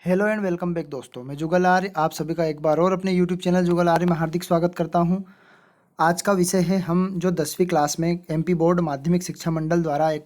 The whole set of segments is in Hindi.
हेलो एंड वेलकम बैक दोस्तों, मैं जुगल आर्य आप सभी का एक बार और अपने यूट्यूब चैनल जुगल आर्य में हार्दिक स्वागत करता हूं। आज का विषय है हम जो 10वीं क्लास में एमपी बोर्ड माध्यमिक शिक्षा मंडल द्वारा एक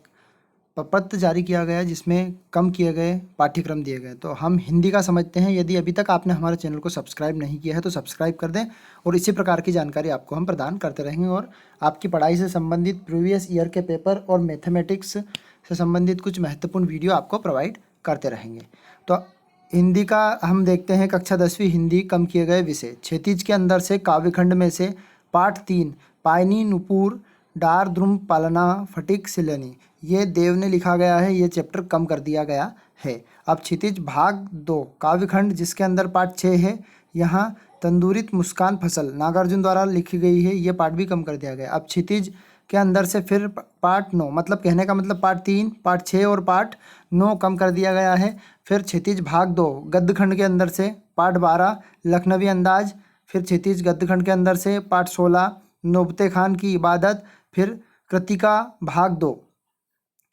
प्रपत्र जारी किया गया जिसमें कम किए गए पाठ्यक्रम दिए गए। तो हम हिंदी का समझते हैं। यदि अभी तक आपने हमारे चैनल को सब्सक्राइब नहीं किया है तो सब्सक्राइब कर दें और इसी प्रकार की जानकारी आपको हम प्रदान करते रहेंगे और आपकी पढ़ाई से संबंधित प्रीवियस ईयर के पेपर और मैथमेटिक्स से संबंधित कुछ महत्वपूर्ण वीडियो आपको प्रोवाइड करते रहेंगे। तो हिंदी का हम देखते हैं कक्षा 10वीं हिंदी कम किए गए विषय क्षितिज के अंदर से काव्यखंड में से पाठ 3 पायनी नुपुर डार द्रुम पालना फटिक सिलनी ये देव ने लिखा गया है। ये चैप्टर कम कर दिया गया है। अब क्षितिज भाग 2 काव्यखंड जिसके अंदर पाठ 6 है, यहाँ तंदूरित मुस्कान फसल नागार्जुन द्वारा लिखी गई है। ये पाठ भी कम कर दिया गया। अब क्षितिज के अंदर से फिर पार्ट 9 मतलब कहने का मतलब पार्ट 3 पार्ट 6 और पार्ट 9 कम कर दिया गया है। फिर क्षितिज भाग 2 गद्यखंड के अंदर से पार्ट 12 लखनवी अंदाज, फिर क्षितिज गद्यखंड के अंदर से पार्ट 16 नोबते खान की इबादत, फिर कृतिका भाग 2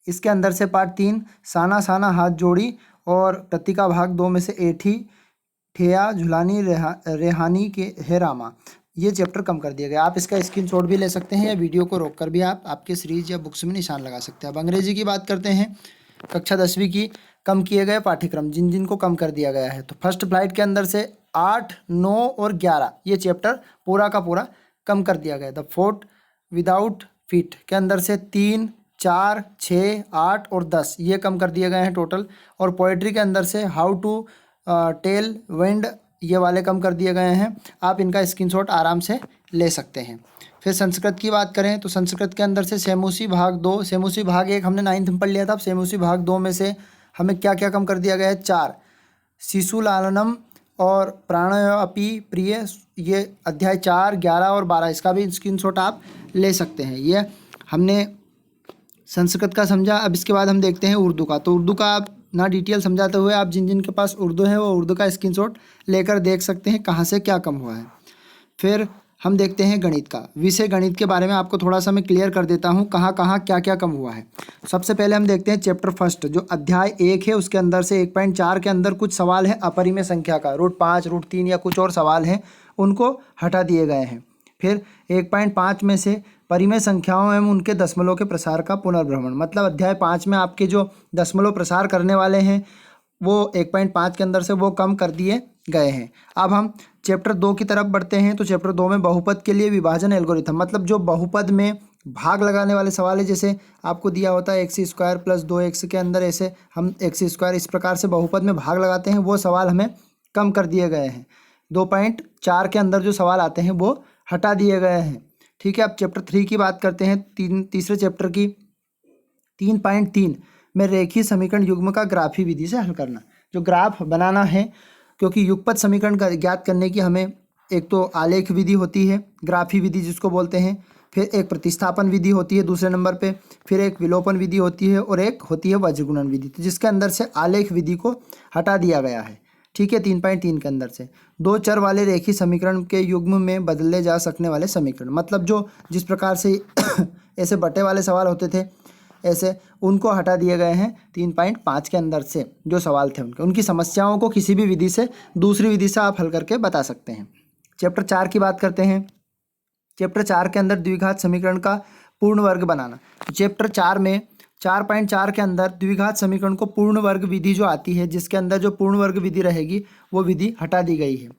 इसके अंदर से पार्ट 3 साना साना हाथ जोड़ी और कृतिका भाग 2 में से एठी ठेया झुलानी रेहानी के हे रामा ये चैप्टर कम कर दिया गया। आप इसका स्क्रीनशॉट भी ले सकते हैं या वीडियो को रोककर भी आप आपके सीरीज या बुक्स में निशान लगा सकते हैं। अब अंग्रेजी की बात करते हैं। कक्षा 10वीं की कम किए गए पाठ्यक्रम जिन जिन को कम कर दिया गया है। तो फर्स्ट फ्लाइट के अंदर से 8, 9 और 11 ये चैप्टर पूरा का पूरा कम कर दिया गया। द फोर्ट विदाउट फीट के अंदर से 3, 4, 6, 8 और 10 ये कम कर दिए गए हैं टोटल। और पोएट्री के अंदर से हाउ टू टेल विंड ये वाले कम कर दिए गए हैं। आप इनका स्क्रीनशॉट आराम से ले सकते हैं। फिर संस्कृत की बात करें तो संस्कृत के अंदर से सेमुसी भाग 2 सेमुसी भाग 1 हमने 9th में पढ़ लिया था। अब सेमुसी भाग 2 में से हमें क्या क्या कम कर दिया गया है। 4 शिशु लालनम और प्राणय अपि प्रिय ये अध्याय 4, 11 और 12 इसका भी स्क्रीनशॉट आप ले सकते हैं। ये हमने संस्कृत का समझा। अब इसके बाद हम देखते हैं उर्दू का। तो उर्दू का आप ना डिटेल समझाते हुए आप जिन जिन के पास उर्दू है वो उर्दू का स्क्रीनशॉट लेकर देख सकते हैं कहाँ से क्या कम हुआ है। फिर हम देखते हैं गणित का विषय। गणित के बारे में आपको थोड़ा सा मैं क्लियर कर देता हूँ कहाँ कहाँ क्या क्या कम हुआ है। सबसे पहले हम देखते हैं चैप्टर फर्स्ट जो अध्याय 1 है उसके अंदर से 1.4 के अंदर कुछ सवाल है अपरिमेय संख्या का √5 √3 या कुछ और सवाल हैं उनको हटा दिए गए हैं। फिर 1.5 में से परिमेय संख्याओं एवं उनके दशमलव के प्रसार का पुनर्भ्रमण मतलब अध्याय 5 में आपके जो दशमलव प्रसार करने वाले हैं वो 1.5 के अंदर से वो कम कर दिए गए हैं। अब हम चैप्टर 2 की तरफ बढ़ते हैं। तो चैप्टर 2 में बहुपद के लिए विभाजन एल्गोरिथम मतलब जो बहुपद में भाग लगाने वाले सवाल है जैसे आपको दिया होता है x² + 2x के अंदर ऐसे हम x² इस प्रकार से बहुपद में भाग लगाते हैं वो सवाल हमें कम कर दिए गए हैं। 2.4 के अंदर जो सवाल आते हैं वो हटा दिए गए हैं। ठीक है। अब चैप्टर 3 की बात करते हैं। तीसरे चैप्टर की 3.3 में रेखीय समीकरण युग्म का ग्राफी विधि से हल करना जो ग्राफ बनाना है क्योंकि युगपत समीकरण का ज्ञात करने की हमें एक तो आलेख विधि होती है ग्राफी विधि जिसको बोलते हैं, फिर एक प्रतिस्थापन विधि होती है दूसरे नंबर पे, फिर एक विलोपन विधि होती है और एक होती है वज्रगुणन विधि। तो जिसके अंदर से आलेख विधि को हटा दिया गया है। ठीक है। 3.3 के अंदर से 2 चर वाले रेखीय समीकरण के युग्म में बदले जा सकने वाले समीकरण मतलब जो जिस प्रकार से ऐसे बटे वाले सवाल होते थे ऐसे उनको हटा दिए गए हैं। 3.5 के अंदर से जो सवाल थे उनकी समस्याओं को किसी भी विधि से दूसरी विधि से आप हल करके बता सकते हैं। चैप्टर 4 की बात करते हैं। चैप्टर 4 के अंदर द्विघात समीकरण का पूर्ण वर्ग बनाना। चैप्टर 4 में 4.4 के अंदर द्विघात समीकरण को पूर्ण वर्ग विधि जो आती है जिसके अंदर जो पूर्ण वर्ग विधि रहेगी वो विधि हटा दी गई है।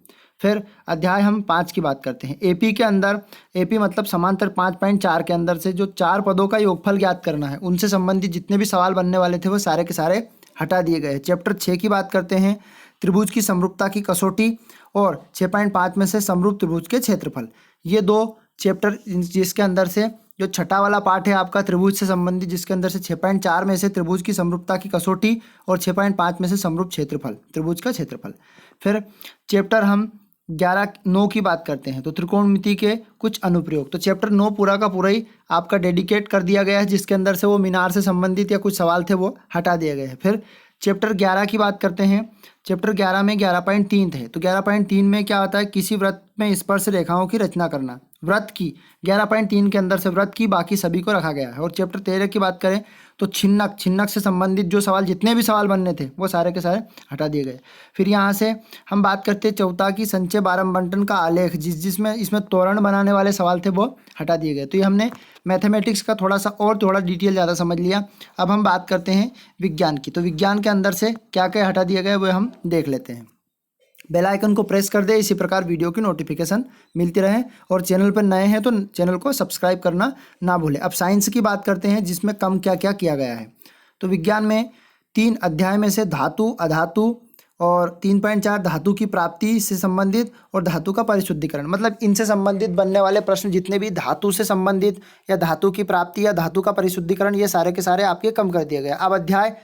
फिर अध्याय हम 5 की बात करते हैं। एपी के अंदर एपी मतलब समांतर 5.4 के अंदर से जो 4 पदों का योगफल ज्ञात करना है उनसे संबंधित जितने भी सवाल बनने वाले थे वो सारे के सारे हटा दिए गए। चैप्टर 6 की बात करते हैं। त्रिभुज की समरूपता की कसौटी और 6.5 में से समरूप त्रिभुज के क्षेत्रफल ये 2 चैप्टर जिसके अंदर से जो छठा वाला पार्ट है आपका त्रिभुज से संबंधित जिसके अंदर से 6.4 में से त्रिभुज की समरूपता की कसौटी और 6.5 में से समरूप क्षेत्रफल त्रिभुज का क्षेत्रफल। फिर चैप्टर हम 9 की बात करते हैं। तो त्रिकोणमिति के कुछ अनुप्रयोग। तो चैप्टर 9 पूरा का पूरा ही आपका डेडिकेट कर दिया गया है जिसके अंदर से वो मीनार से संबंधित या कुछ सवाल थे वो हटा दिए गए हैं। फिर चैप्टर 11 की बात करते हैं। चैप्टर 11 में 11.3 थे, तो 11.3 में क्या आता है, किसी वृत्त में स्पर्श रेखाओं की रचना करना। वृत्त की 11.3 के अंदर से वृत्त की बाकी सभी को रखा गया है। और चैप्टर 13 की बात करें तो छिन्नक से संबंधित जो सवाल, जितने भी सवाल बनने थे वो सारे के सारे हटा दिए गए। फिर यहाँ से हम बात करते हैं चौथा की संचय बारम बंटन का आलेख, जिसमें इसमें तोरण बनाने वाले सवाल थे वो हटा दिए गए। तो ये हमने मैथमेटिक्स का थोड़ा डिटेल ज़्यादा समझ लिया। अब हम बात करते हैं विज्ञान की। तो विज्ञान के अंदर से क्या क्या हटा दिया गया वो हम देख लेते हैं। बेल आइकन को प्रेस कर दे, इसी प्रकार वीडियो की नोटिफिकेशन मिलती रहे। और चैनल पर नए हैं तो चैनल को सब्सक्राइब करना ना भूलें। अब साइंस की बात करते हैं, जिसमें कम क्या क्या किया गया है। तो विज्ञान में 3 अध्याय में से धातु, अधातु और 3.4 धातु की प्राप्ति से संबंधित और धातु का परिशुद्धिकरण, मतलब इनसे संबंधित बनने वाले प्रश्न जितने भी धातु से संबंधित या धातु की प्राप्ति या धातु का परिशुद्धिकरण, ये सारे के सारे आपके कम कर दिए गए। अब अध्याय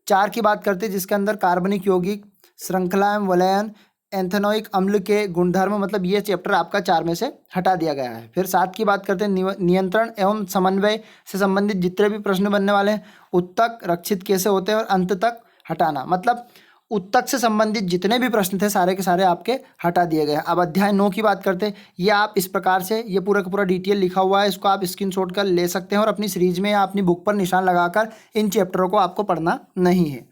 4 की बात करते हैं, जिसके अंदर कार्बनिक यौगिक, श्रृंखला एवं वलयन, एंथेनोइक अम्ल के गुणधर्म, मतलब ये चैप्टर आपका 4 में से हटा दिया गया है। फिर 7 की बात करते हैं नियंत्रण एवं समन्वय से संबंधित जितने भी प्रश्न बनने वाले हैं, उत्तक रक्षित कैसे होते हैं और अंत तक हटाना, मतलब उत्तक से संबंधित जितने भी प्रश्न थे सारे के सारे आपके हटा दिए गए। अब अध्याय 9 की बात करते हैं। ये आप इस प्रकार से, ये पूरा का पूरा डिटेल लिखा हुआ है, इसको आप स्क्रीनशॉट कर ले सकते हैं और अपनी सीरीज में या अपनी बुक पर निशान लगाकर इन चैप्टरों को आपको पढ़ना नहीं है।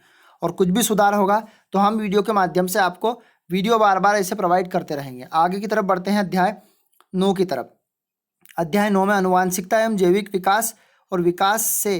और कुछ भी सुधार होगा तो हम वीडियो के माध्यम से आपको वीडियो बार बार ऐसे प्रोवाइड करते रहेंगे। आगे की तरफ बढ़ते हैं अध्याय 9 की तरफ। अध्याय 9 में अनुवांशिकता एवं जैविक विकास और विकास से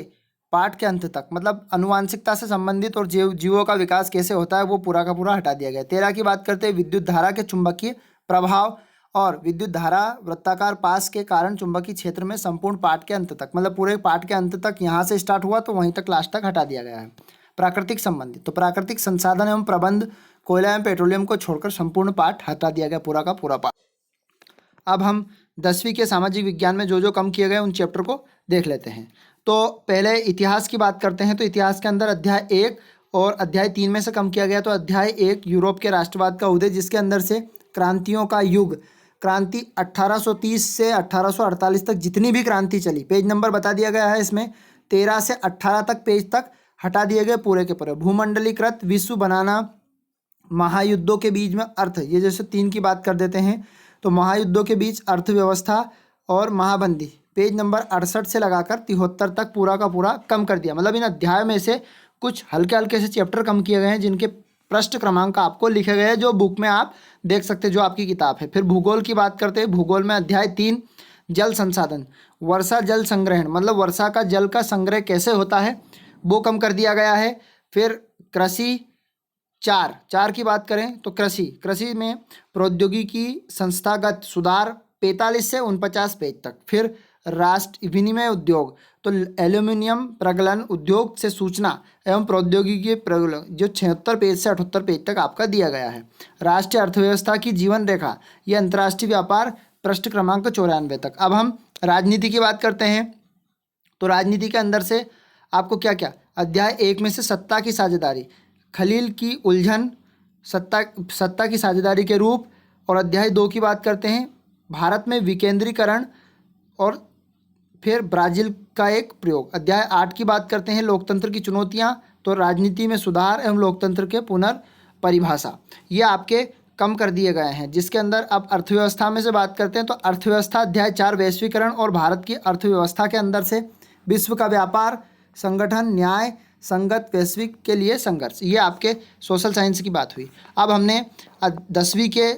पाठ के अंत तक, मतलब अनुवांशिकता से संबंधित और जीवों का विकास कैसे होता है वो पूरा का पूरा हटा दिया गया। 13 की बात करते हैं विद्युत धारा के चुंबकीय प्रभाव और विद्युत धारा वृत्ताकार पास के कारण चुंबकीय क्षेत्र में, संपूर्ण पाठ के अंत तक, मतलब पूरे पाठ के अंत तक, यहाँ से स्टार्ट हुआ तो वहीं तक लास्ट तक हटा दिया गया है। प्राकृतिक संबंधित, तो प्राकृतिक संसाधन एवं प्रबंध, कोयला एवं पेट्रोलियम को छोड़कर संपूर्ण पाठ हटा दिया गया, पूरा का पूरा पाठ। अब हम 10वीं के सामाजिक विज्ञान में जो जो कम किए गए उन चैप्टर को देख लेते हैं। तो पहले इतिहास की बात करते हैं। तो इतिहास के अंदर अध्याय 1 और अध्याय 3 में से कम किया गया। तो अध्याय 1 यूरोप के राष्ट्रवाद का उदय, जिसके अंदर से क्रांतियों का युग, क्रांति 1830 से 1848 तक जितनी भी क्रांति चली, पेज नंबर बता दिया गया है इसमें, 13 से 18 तक पेज तक हटा दिए गए पूरे के पूरे। भूमंडलीकृत विश्व बनाना, महायुद्धों के बीच में अर्थ, ये जैसे 3 की बात कर देते हैं तो महायुद्धों के बीच अर्थव्यवस्था और महाबंदी, पेज नंबर 68 से लगाकर 73 तक पूरा का पूरा कम कर दिया। मतलब इन अध्याय में से कुछ हल्के हल्के से चैप्टर कम किए गए हैं, जिनके पृष्ठ क्रमांक आपको लिखे गए हैं, जो बुक में आप देख सकते हैं, जो आपकी किताब है। फिर भूगोल की बात करते हैं। भूगोल में अध्याय 3 जल संसाधन, वर्षा जल संग्रहण, मतलब वर्षा का जल का संग्रह कैसे होता है वो कम कर दिया गया है। फिर कृषि 4 की बात करें तो कृषि में प्रौद्योगिकी संस्थागत सुधार 45 से 49 पेज तक। फिर राष्ट्र विनिमय उद्योग, तो एल्यूमिनियम प्रगलन उद्योग से सूचना एवं प्रौद्योगिकी प्रगलन, जो 76 पेज से 78 पेज तक आपका दिया गया है। राष्ट्रीय अर्थव्यवस्था की जीवन रेखा, ये अंतर्राष्ट्रीय व्यापार, पृष्ठ क्रमांक 94 तक। अब हम राजनीति की बात करते हैं। तो राजनीति के अंदर से आपको क्या क्या, अध्याय 1 में से सत्ता की साझेदारी, खलील की उलझन, सत्ता की साझेदारी के रूप। और अध्याय 2 की बात करते हैं भारत में विकेंद्रीकरण और फिर ब्राज़ील का एक प्रयोग। अध्याय 8 की बात करते हैं लोकतंत्र की चुनौतियां, तो राजनीति में सुधार एवं लोकतंत्र के पुनर्परिभाषा, ये आपके कम कर दिए गए हैं। जिसके अंदर अब अर्थव्यवस्था में से बात करते हैं। तो अर्थव्यवस्था अध्याय 4 वैश्वीकरण और भारत की अर्थव्यवस्था के अंदर से विश्व का व्यापार, संगठन, न्याय, संगत, वैश्विक के लिए संघर्ष, ये आपके सोशल साइंस की बात हुई। अब हमने 10वीं के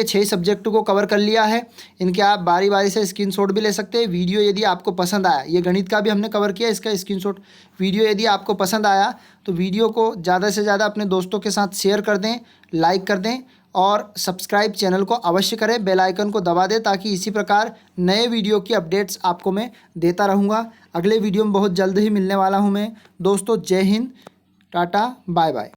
6 सब्जेक्ट को कवर कर लिया है। इनके आप बारी बारी से स्क्रीनशॉट भी ले सकते हैं। वीडियो यदि आपको पसंद आया, ये गणित का भी हमने कवर किया, इसका स्क्रीनशॉट। वीडियो यदि आपको पसंद आया तो वीडियो को ज़्यादा से ज़्यादा अपने दोस्तों के साथ शेयर कर दें, लाइक कर दें और सब्सक्राइब चैनल को अवश्य करें, बेल आइकन को दबा दें, ताकि इसी प्रकार नए वीडियो की अपडेट्स आपको मैं देता रहूँगा। अगले वीडियो में बहुत जल्द ही मिलने वाला हूँ मैं। दोस्तों जय हिंद, टाटा, बाय बाय।